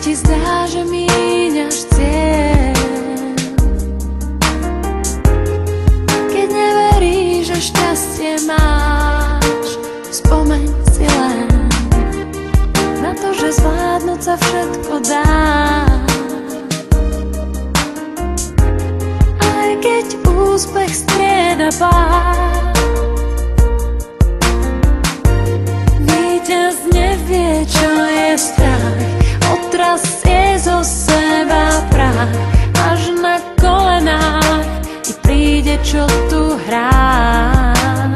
ti zdá, že míňaš cieľ, keď neveríš, že šťastie máš, spomeň si len na to, že zvládnuť sa všetko dá. Aj keď úspech strieda pád, víťaz nevie, čo je strach, otrasie zo seba prach, až na kolenách ti príde, čo tu hráš.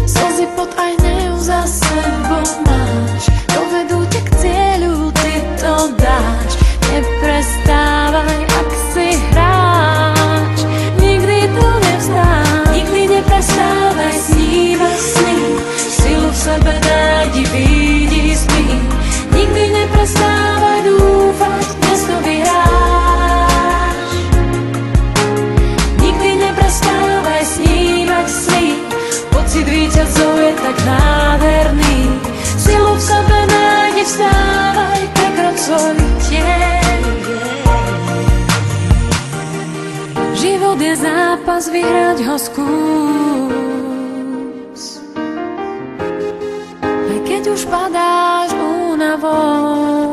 Slzy, pot aj hnev za sebou máš, dovedú ťa k cieľu, ty to dáš. Neprestávaj, ak si hráč, nikdy tu nevzdáš. Nikdy neprestávaj snívať sny, silu v sebe nájdi, vidí sny. Nikdy neprestávaj dúfať, dnes to vyhráš. Nikdy neprestávaj snívať sny, pocit víťazov je tak nádherný. Silu v sebe nájdi, vstávaj, prekroč svoj tieň. Život je zápas, vyhrať ho skús, aj keď už padáš únavou,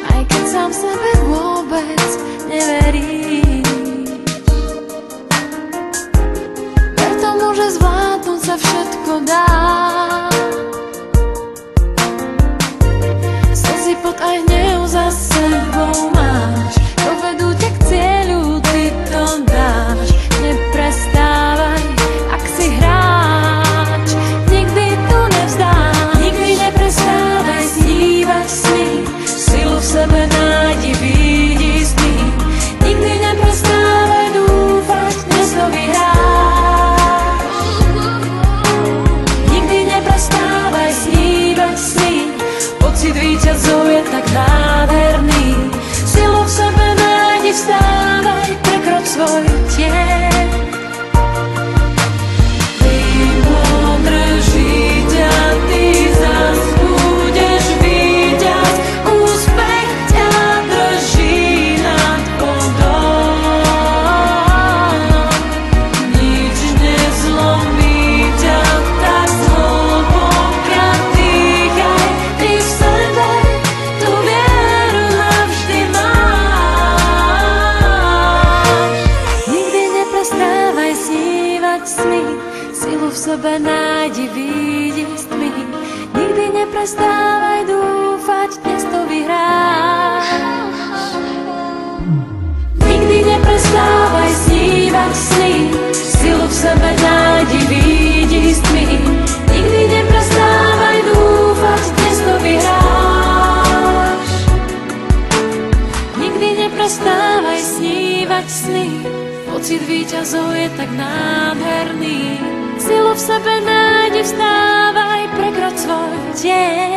aj keď sám sebe vôbec neveríš. Ver tomu, že zvládnuť sa všetko dá. Slzy, pot aj hnev za sebou máš, dovedú ťa k cieľu, ty to dáš. Neprestávaj, ak si hráč, nikdy tu nevzdáš. Nikdy neprestávaj snívať sny, silu v sebe nájdi, vidí sny. Nikdy neprestávaj dúfať, dnes to vyhráš. Nikdy neprestávaj snívať sny, pocit víťazov je tak nádherný. Silu v sebe nájdi, vstávaj, prekroč svoj tieň. Vymodrží ťa, ty zas budeš víťaz, úspech ťa drží nad vodou. Nič nezlomí ťa, tak zhlboka dýchaj, ty v sebe tú vieru navždy máš. Nikdy neprestávaj snívať sny, silu v sebe nájdi, vidí tmy. Nikdy neprestávaj dúfať, dnes to vyhráš. Nikdy neprestávaj snívať sny, silu v sebe nájdi, vidí tmy. Nikdy neprestávaj dúfať, dnes to vyhráš. Nikdy neprestávaj snívať sny, pocit víťazov je tak nádherný. Silu v sebe nájdi, vstávaj, prekroč svoj tieň.